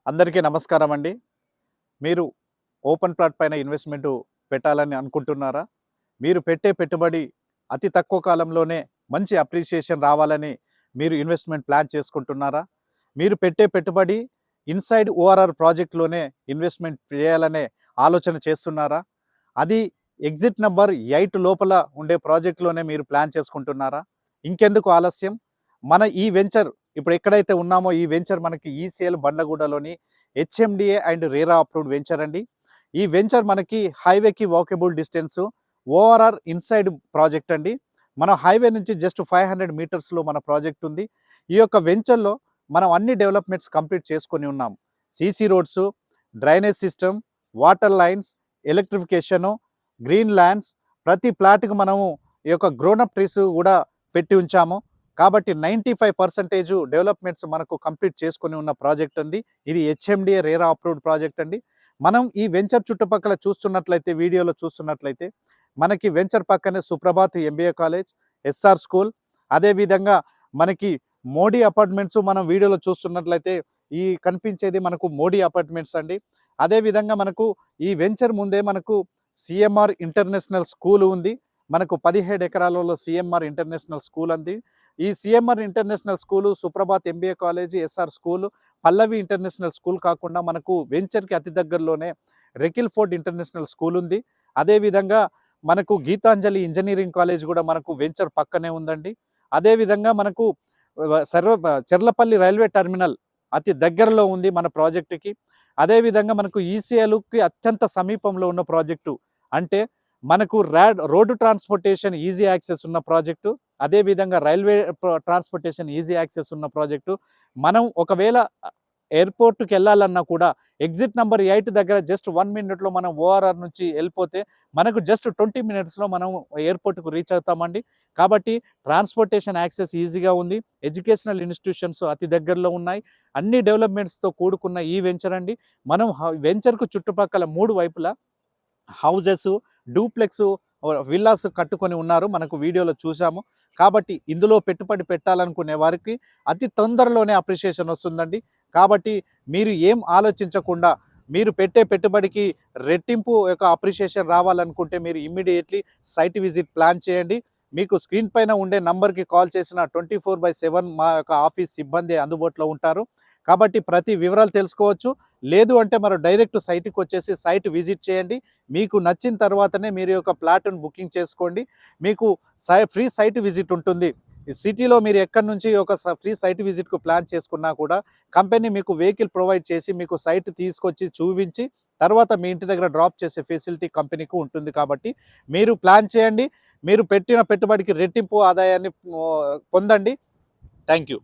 అందరికీ నమస్కారం అండి. మీరు ఓపెన్ ప్లాట్ పైన ఇన్వెస్ట్‌మెంట్ పెట్టాలని అనుకుంటున్నారా? మీరు పెట్టే పెట్టుబడి అతి తక్కువ కాలంలోనే మంచి అప్రిషియేషన్ రావాలని మీరు ఇన్వెస్ట్‌మెంట్ ప్లాన్ చేసుకుంటున్నారా? మీరు పెట్టే పెట్టుబడి ఇన్‌సైడ్ ఓఆర్ఆర్ ప్రాజెక్ట్‌లోనే ఇన్వెస్ట్‌మెంట్ చేయాలనే ఆలోచన చేస్తున్నారా? అది ఎగ్జిట్ నంబర్ 8 లోపల ఉండే ప్రాజెక్ట్‌లోనే మీరు ప్లాన్ చేసుకుంటున్నారా? ఇంకెందుకు ఆలస్యం? మన ఈ వెంచర్ ఇప్పుడు ఎక్కడైతే ఉన్నామో ఈ వెంచర్ మనకి ఈసీఎల్ బండ్లగూడలోని HMDA and RERA approved venture అండి. ఈ వెంచర్ మనకి హైవేకి walkable distance ORR inside project అండి. మన హైవే నుంచి జస్ట్ 500 మీటర్స్లో మన ప్రాజెక్ట్ ఉంది. ఈ యొక్క వెంచర్లో మనం అన్ని డెవలప్మెంట్స్ కంప్లీట్ చేసుకొని ఉన్నాం. CC roads, drainage system, water lines, electrification, green lands, ప్రతి ప్లాట్కి మనము ఈ యొక్క గ్రోనప్ ట్రీస్ కూడా పెట్టి ఉంచాము. కాబట్టి 95% డెవలప్మెంట్స్ మనకు కంప్లీట్ చేసుకొని ఉన్న ప్రాజెక్ట్ అండి. ఇది హెచ్ఎండిఏ రేరా అప్రూవ్డ్ ప్రాజెక్ట్ అండి. మనం ఈ వెంచర్ చుట్టుపక్కల చూస్తున్నట్లయితే, వీడియోలో చూస్తున్నట్లయితే మనకి వెంచర్ పక్కనే Suprabhat MBA college, SR school, అదేవిధంగా మనకి మోడీ అపార్ట్మెంట్స్ మనం వీడియోలో చూస్తున్నట్లయితే ఈ కనిపించేది మనకు మోడీ అపార్ట్మెంట్స్ అండి. అదేవిధంగా మనకు ఈ వెంచర్ ముందే మనకు సిఎంఆర్ ఇంటర్నేషనల్ స్కూల్ ఉంది. మనకు 17 ఎకరాలలో సిఎంఆర్ ఇంటర్నేషనల్ స్కూల్ అంది. ఈ CMR international school, Suprabhat MBA college, SR school, Pallavi international school కాకుండా మనకు వెంచర్కి అతి దగ్గరలోనే రెకిల్ ఫోర్డ్ ఇంటర్నేషనల్ స్కూల్ ఉంది. అదేవిధంగా మనకు గీతాంజలి ఇంజనీరింగ్ కాలేజ్ కూడా మనకు వెంచర్ పక్కనే ఉందండి. అదేవిధంగా మనకు చెర్లపల్లి రైల్వే టర్మినల్ అతి దగ్గరలో ఉంది మన ప్రాజెక్టుకి. అదేవిధంగా మనకు ఈసీఎల్కి అత్యంత సమీపంలో ఉన్న ప్రాజెక్టు అంటే మనకు రోడ్డు ట్రాన్స్పోర్టేషన్ ఈజీ యాక్సెస్ ఉన్న ప్రాజెక్టు, అదేవిధంగా రైల్వే ట్రాన్స్పోర్టేషన్ ఈజీ యాక్సెస్ ఉన్న ప్రాజెక్టు. మనం ఒకవేళ ఎయిర్పోర్ట్కి వెళ్ళాలన్నా కూడా ఎగ్జిట్ నెంబర్ 8 దగ్గర జస్ట్ 1 మినిట్లో మనం ఓఆర్ఆర్ నుంచి వెళ్ళిపోతే మనకు జస్ట్ 20 మినిట్స్లో మనం ఎయిర్పోర్ట్కు రీచ్ అవుతామండి. కాబట్టి ట్రాన్స్పోర్టేషన్ యాక్సెస్ ఈజీగా ఉంది. ఎడ్యుకేషనల్ ఇన్స్టిట్యూషన్స్ అతి దగ్గరలో ఉన్నాయి. అన్ని డెవలప్మెంట్స్తో కూడుకున్న ఈ వెంచర్ అండి. మనం వెంచర్కు చుట్టుపక్కల 3 వైపులా హౌజెస్, డూప్లెక్స్, విల్లాస్ కట్టుకొని ఉన్నారు. మనకు వీడియోలో చూసాము. కాబట్టి ఇందులో పెట్టుబడి పెట్టాలనుకునే వారికి అతి తొందరలోనే అప్రిషియేషన్ వస్తుందండి. కాబట్టి మీరు ఏం ఆలోచించకుండా మీరు పెట్టే పెట్టుబడికి రెట్టింపు యొక్క అప్రిషియేషన్ రావాలనుకుంటే మీరు ఇమ్మీడియట్లీ సైట్ విజిట్ ప్లాన్ చేయండి. మీకు స్క్రీన్ పైన ఉండే నంబర్కి కాల్ చేసిన 24/7 మా యొక్క ఆఫీస్ సిబ్బంది అందుబాటులో ఉంటారు. కాబట్టి ప్రతి వివరాలు తెలుసుకోవచ్చు. లేదు అంటే మరి డైరెక్ట్ సైట్కి వచ్చేసి సైట్ విజిట్ చేయండి. మీకు నచ్చిన తర్వాతనే మీరు యొక్క ప్లాట్ను బుకింగ్ చేసుకోండి. మీకు ఫ్రీ సైట్ విజిట్ ఉంటుంది. సిటీలో మీరు ఎక్కడి నుంచి ఒక ఫ్రీ సైట్ విజిట్కు ప్లాన్ చేసుకున్నా కూడా కంపెనీ మీకు వెహికల్ ప్రొవైడ్ చేసి మీకు సైట్ తీసుకొచ్చి చూపించి తర్వాత మీ ఇంటి దగ్గర డ్రాప్ చేసే ఫెసిలిటీ కంపెనీకి ఉంటుంది. కాబట్టి మీరు ప్లాన్ చేయండి. మీరు పెట్టిన పెట్టుబడికి రెట్టింపు ఆదాయాన్ని పొందండి. Thank you.